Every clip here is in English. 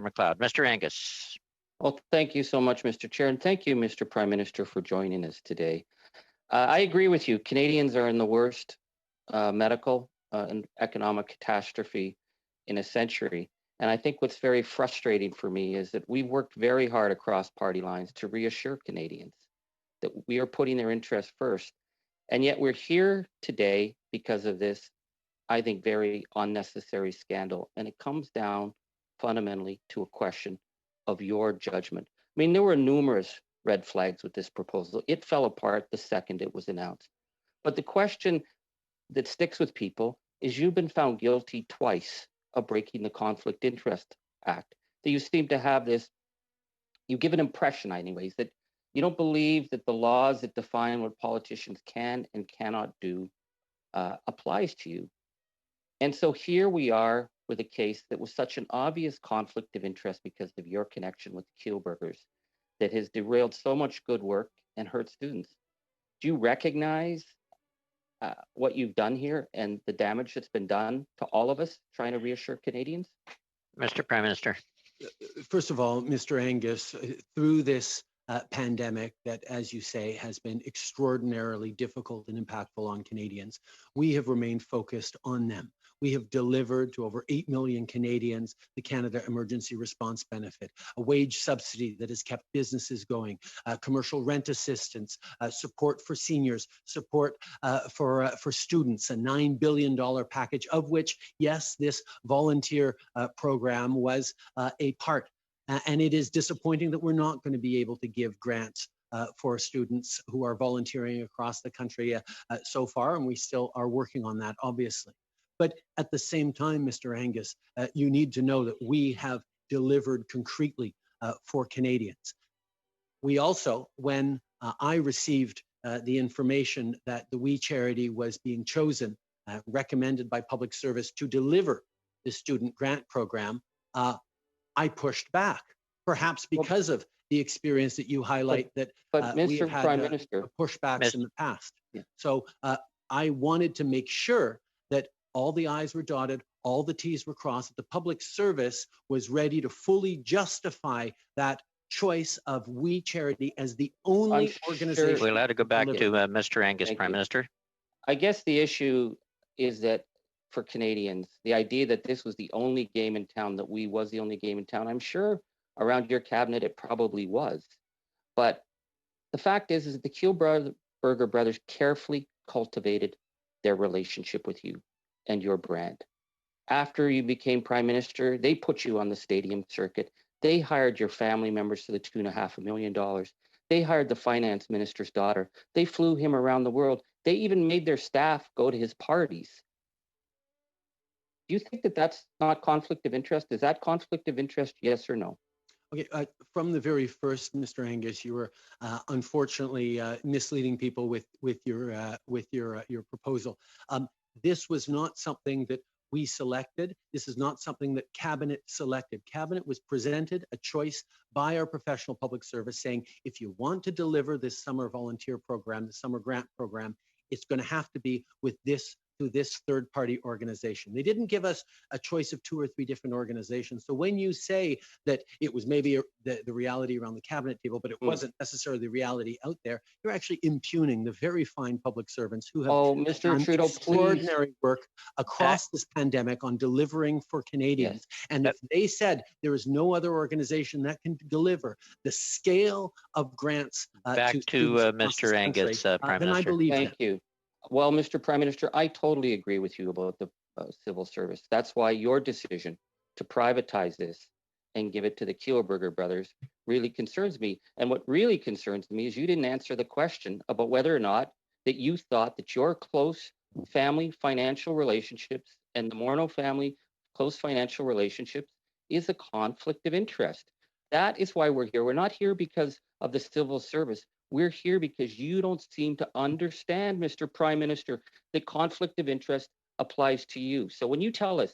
McLeod. Mr. Angus. Well, thank you so much, Mr. Chair, and thank you, Mr. Prime Minister, for joining us today. I agree with you. Canadians are in the worst medical and economic catastrophe in a century. And I think what's very frustrating for me is that we've worked very hard across party lines to reassure Canadians that we are putting their interests first. And yet we're here today because of this, I think, very unnecessary scandal. And it comes down fundamentally to a question of your judgment. I mean, there were numerous red flags with this proposal. It fell apart the second it was announced. But the question that sticks with people is you've been found guilty twice of breaking the Conflict Interest Act. That you seem to have this, you give an impression anyways, that you don't believe that the laws that define what politicians can and cannot do applies to you. And so here we are with a case that was such an obvious conflict of interest because of your connection with the Kielburgers that has derailed so much good work and hurt students. Do you recognize what you've done here and the damage that's been done to all of us trying to reassure Canadians? Mr. Prime Minister. First of all, Mr. Angus, through this pandemic that, as you say, has been extraordinarily difficult and impactful on Canadians, we have remained focused on them. We have delivered to over 8 million Canadians the Canada Emergency Response Benefit, a wage subsidy that has kept businesses going, commercial rent assistance, support for seniors, support for students, a $9 billion package, of which, yes, this volunteer program was a part. And it is disappointing that we're not going to be able to give grants for students who are volunteering across the country so far, and we still are working on that, obviously. But at the same time, Mr. Angus, you need to know that we have delivered concretely for Canadians. We also, when I received the information that the We Charity was being chosen, recommended by Public Service to deliver the student grant program, I pushed back, perhaps because of the experience that you highlight that we have had Prime Minister, pushbacks in the past. Yeah. So I wanted to make sure that all the I's were dotted, all the T's were crossed, that the Public Service was ready to fully justify that choice of We Charity as the only organization. We're allowed to go back to Mr. Angus, Prime Minister. I guess the issue is that for Canadians, the idea that this was the only game in town, that we was the only game in town, I'm sure around your cabinet it probably was. But the fact is that the Kielburger brothers carefully cultivated their relationship with you and your brand. After you became Prime Minister, they put you on the stadium circuit. They hired your family members to the tune of $500,000. They hired the finance minister's daughter. They flew him around the world. They even made their staff go to his parties. Do you think that that's not conflict of interest? Is that conflict of interest, yes or no? Okay, from the very first, Mr. Angus, you were unfortunately misleading people with your proposal. This was not something that we selected. This is not something that Cabinet selected. Cabinet was presented a choice by our professional public service saying, if you want to deliver this summer volunteer program, the summer grant program, it's going to have to be with this through this third-party organization. They didn't give us a choice of 2 or 3 different organizations. So when you say that it was maybe the reality around the cabinet table, but it wasn't necessarily the reality out there, you're actually impugning the very fine public servants who have Mr. Trudeau, extraordinary work across this pandemic on delivering for Canadians. Yes. And if they said there is no other organization that can deliver the scale of grants back to Mr. Angus, Prime Minister. Then I believe Thank you. Well, Mr. Prime Minister, I totally agree with you about the civil service. That's why your decision to privatize this and give it to the Kielburger brothers really concerns me. And what really concerns me is you didn't answer the question about whether or not that you thought that your close family financial relationships and the Morneau family close financial relationships is a conflict of interest. That is why we're here. We're not here because of the civil service. We're here because you don't seem to understand, Mr. Prime Minister, that conflict of interest applies to you. So when you tell us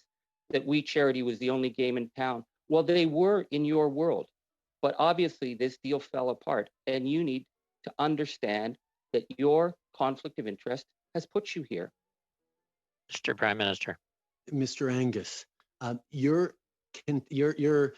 that We Charity was the only game in town, well, they were in your world. But obviously, this deal fell apart, and you need to understand that your conflict of interest has put you here. Mr. Prime Minister. Mr. Angus, your your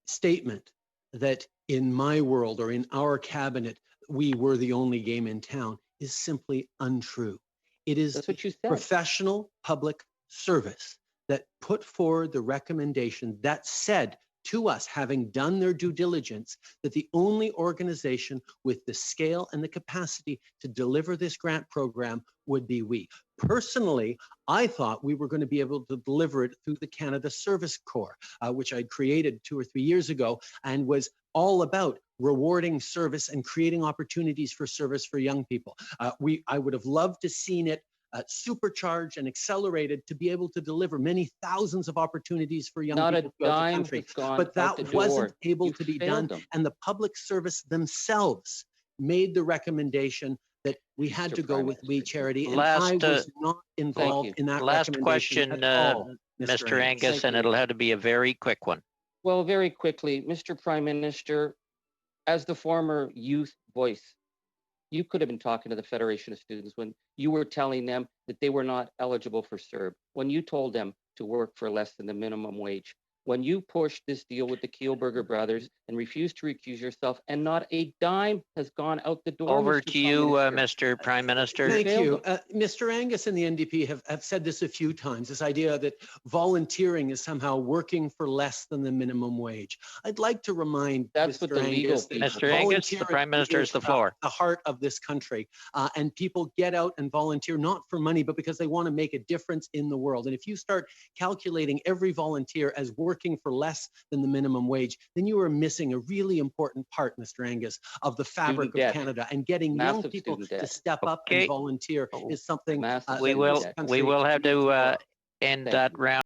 statement that in my world or in our cabinet, we were the only game in town is simply untrue. It is That's what you said. Professional public service that put forward the recommendation that said to us, having done their due diligence, that the only organization with the scale and the capacity to deliver this grant program would be we. Personally, I thought we were going to be able to deliver it through the Canada Service Corps, which I created 2 or 3 years ago and was all about rewarding service and creating opportunities for service for young people. I would have loved to seen it supercharged and accelerated to be able to deliver many thousands of opportunities for young people throughout the country. But that wasn't able to be done. And the public service themselves made the recommendation that we had to go with We Charity. And I was not involved in that last question, at all, Mr. Angus, and it'll have to be a very quick one. Well, very quickly, Mr. Prime Minister, as the former youth voice, you could have been talking to the Federation of Students when you were telling them that they were not eligible for CERB, when you told them to work for less than the minimum wage, when you pushed this deal with the Kielburger brothers and refused to recuse yourself, and not a dime has gone out the door. Over to you, Mr. Prime Minister. Thank you. Mr. Angus and the NDP have said this a few times, this idea that volunteering is somehow working for less than the minimum wage. I'd like to remind Mr. Angus, Mr. Angus, the Prime Minister has the floor. The heart of this country. And people get out and volunteer not for money, but because they want to make a difference in the world. And if you start calculating every volunteer as working for less than the minimum wage, then you are missing a really important part, Mr. Angus, of the fabric of Canada. And getting young people to step up and volunteer is something we will have to end that round.